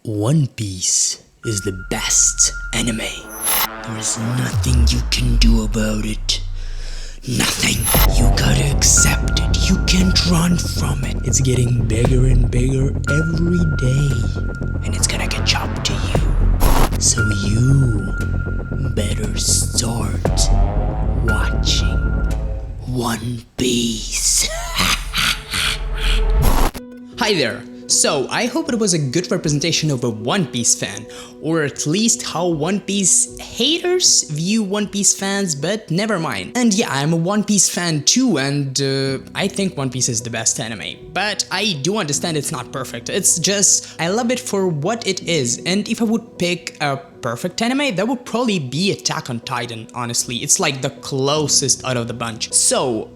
One Piece is the best anime. There is nothing you can do about it. Nothing. You gotta accept it. You can't run from it. It's getting bigger and bigger every day. And it's gonna catch up to you. So you better start watching One Piece. Hi there. So, I hope it was a good representation of a One Piece fan, or at least how One Piece haters view One Piece fans, but never mind. And yeah, I'm a One Piece fan too, and I think One Piece is the best anime. But I do understand it's not perfect. It's just, I love it for what it is, and if I would pick a perfect anime, that would probably be Attack on Titan, honestly. It's like the closest out of the bunch. So,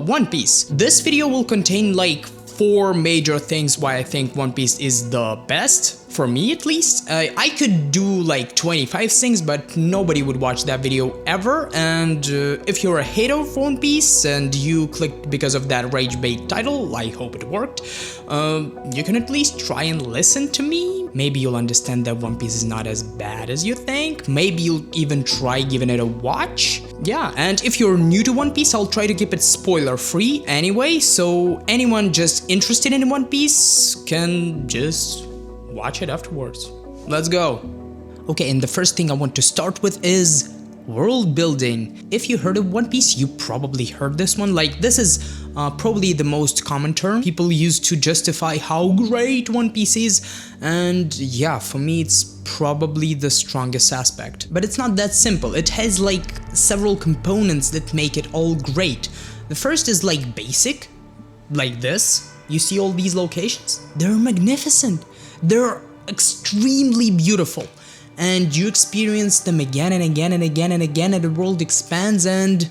One Piece. This video will contain like 4 major things why I think One Piece is the best, for me at least. I could do like 25 things, but nobody would watch that video ever, and if you're a hater of One Piece and you clicked because of that rage bait title, I hope it worked, you can at least try and listen to me. Maybe you'll understand that One Piece is not as bad as you think. Maybe you'll even try giving it a watch. Yeah, and if you're new to One Piece, I'll try to keep it spoiler free anyway, so anyone just interested in One Piece can just watch it afterwards. Let's go. Okay, and the first thing I want to start with is world building. If you heard of One Piece, you probably heard this one. Like, this is probably the most common term people use to justify how great One Piece is, and yeah, for me it's probably the strongest aspect. But it's not that simple. It has like several components that make it all great. The first is like basic, like this. You see all these locations? They're magnificent. They're extremely beautiful, and you experience them again and again and again and again, and the world expands, and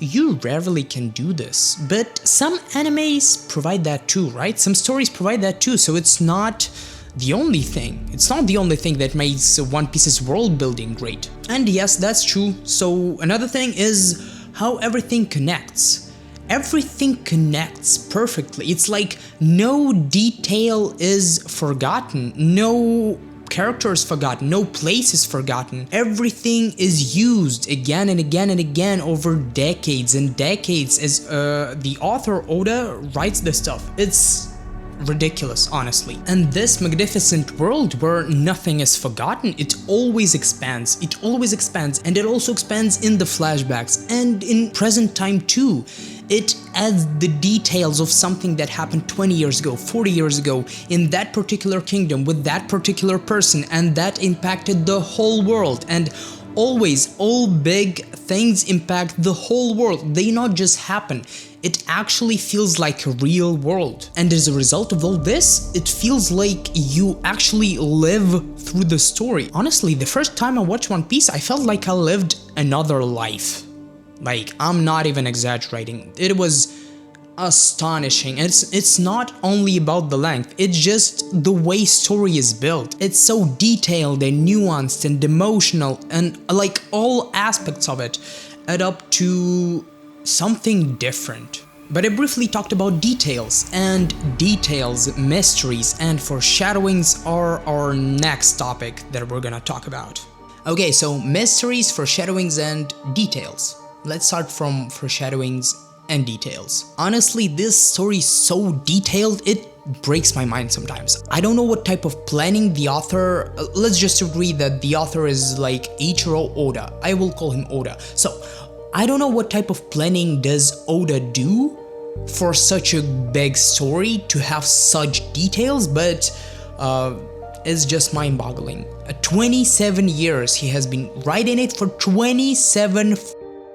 you rarely can do this. But some animes provide that too, right? Some stories provide that too, so it's not the only thing. It's not the only thing that makes One Piece's world building great. And yes, that's true. So another thing is how everything connects. Everything connects perfectly. It's like no detail is forgotten, no character is forgotten, no place is forgotten. Everything is used again and again and again over decades and decades as the author Oda writes this stuff. It's ridiculous, honestly. And this magnificent world where nothing is forgotten, it always expands, and it also expands in the flashbacks and in present time too. It adds the details of something that happened 20 years ago, 40 years ago, in that particular kingdom, with that particular person, and that impacted the whole world. And always, all big things impact the whole world. They not just happen. It actually feels like a real world. And as a result of all this, it feels like you actually live through the story. Honestly, the first time I watched One Piece, I felt like I lived another life. Like, I'm not even exaggerating. It was astonishing. It's not only about the length, it's just the way story is built. It's so detailed and nuanced and emotional, and like all aspects of it add up to something different. But I briefly talked about details, and details, mysteries, and foreshadowings are our next topic that we're gonna talk about. Okay, so mysteries, foreshadowings, and details. Let's start from foreshadowings and details. Honestly, this story is so detailed, it breaks my mind sometimes. I don't know what type of planning the author, let's just agree that the author is like Ichiro Oda. I will call him Oda. So, I don't know what type of planning does Oda do for such a big story to have such details, but it's just mind-boggling. 27 years, he has been writing it for 27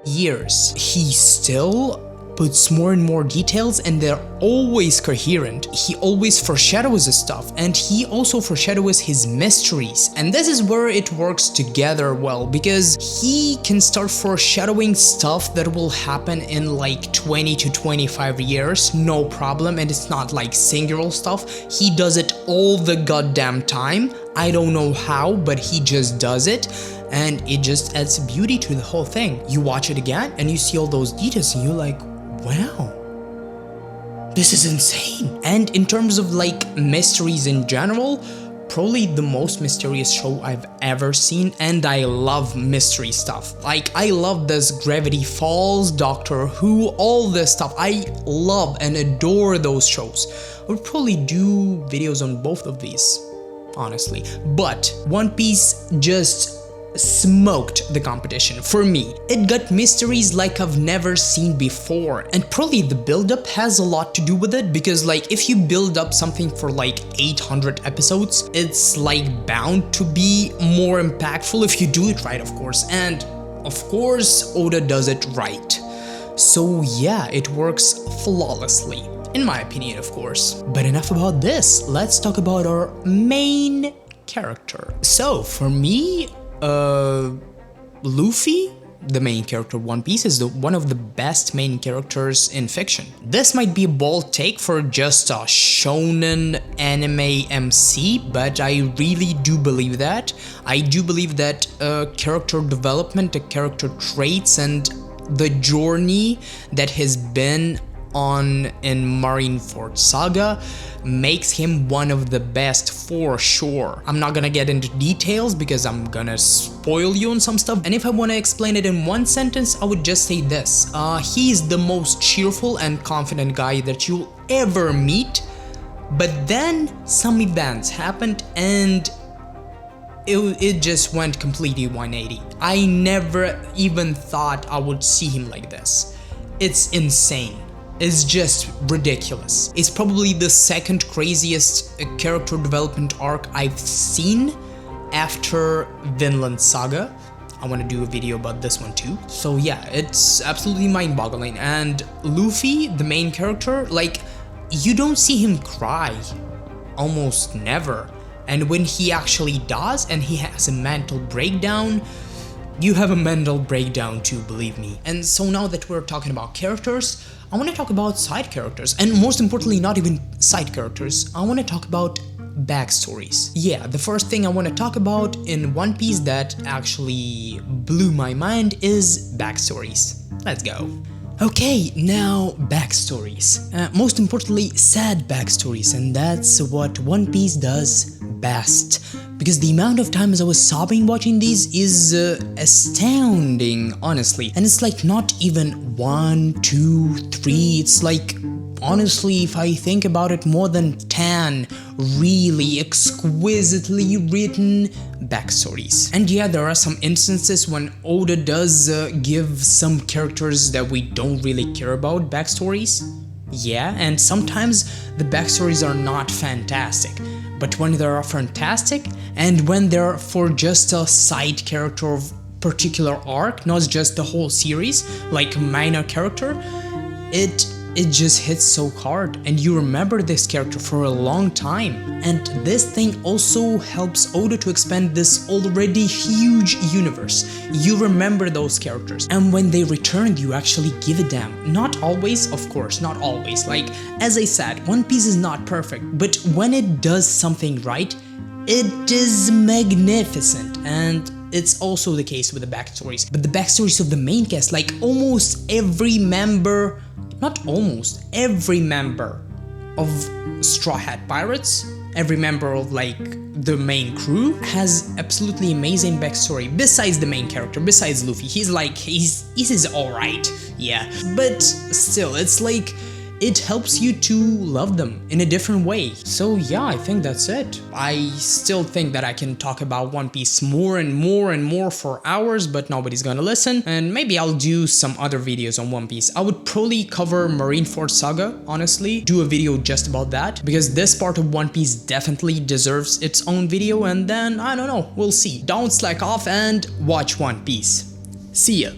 years. He still puts more and more details, and they're always coherent. He always foreshadows his stuff, and he also foreshadows his mysteries. And this is where it works together well, because he can start foreshadowing stuff that will happen in like 20 to 25 years, no problem, and it's not like singular stuff. He does it all the goddamn time. I don't know how, but he just does it, and it just adds beauty to the whole thing. You watch it again, and you see all those details, and you're like, wow, this is insane. And in terms of like mysteries in general, probably the most mysterious show I've ever seen, and I love mystery stuff. Like, I love this Gravity Falls, Doctor Who, all this stuff. I love and adore those shows. I would probably do videos on both of these, honestly. But One Piece just smoked the competition for me. It got mysteries like I've never seen before, and probably the build-up has a lot to do with it, because like if you build up something for like 800 episodes, it's like bound to be more impactful if you do it right, of course. And of course Oda does it right. So yeah, it works flawlessly, in my opinion, of course. But enough about this, let's talk about our main character. So for me, Luffy, the main character of One Piece, is one of the best main characters in fiction. This might be a bold take for just a shonen anime MC, but I really do believe that. I do believe that character development, the character traits, and the journey that has been on in Marineford Saga makes him one of the best for sure. I'm not gonna get into details because I'm gonna spoil you on some stuff, and if I want to explain it in one sentence, I would just say this: he's the most cheerful and confident guy that you'll ever meet, but then some events happened and it just went completely 180. I never even thought I would see him like this. It's insane. It's just ridiculous. It's probably the second craziest character development arc I've seen after Vinland Saga. I want to do a video about this one too. So yeah, it's absolutely mind-boggling. And Luffy, the main character, like, you don't see him cry. Almost never. And when he actually does and he has a mental breakdown, you have a mental breakdown too, believe me. And so now that we're talking about characters, I want to talk about side characters, and most importantly, not even side characters. I want to talk about backstories. Yeah, the first thing I want to talk about in One Piece that actually blew my mind is backstories. Let's go. Okay, now backstories. Most importantly, sad backstories, and that's what One Piece does best. Because the amount of times I was sobbing watching these is astounding, honestly. And it's like not even 1, 2, 3, it's like, honestly, if I think about it, more than 10 really exquisitely written backstories. And yeah, there are some instances when Oda does give some characters that we don't really care about backstories. Yeah, and sometimes the backstories are not fantastic. But when they are fantastic, and when they're for just a side character of particular arc, not just the whole series, like a minor character, it just hits so hard, and you remember this character for a long time. And this thing also helps Oda to expand this already huge universe. You remember those characters, and when they return, you actually give a damn. Not always, of course, not always. Like, as I said, One Piece is not perfect, but when it does something right, it is magnificent. And it's also the case with the backstories. But the backstories of the main cast, like almost every member, not almost, every member of Straw Hat Pirates, every member of like the main crew has absolutely amazing backstory. Besides the main character, besides Luffy, he's alright, yeah. But still, it's like, it helps you to love them in a different way. So yeah, I think that's it. I still think that I can talk about One Piece more and more and more for hours, but nobody's gonna listen. And maybe I'll do some other videos on One Piece. I would probably cover Marineford Saga, honestly. Do a video just about that, because this part of One Piece definitely deserves its own video, and then, I don't know, we'll see. Don't slack off and watch One Piece. See ya.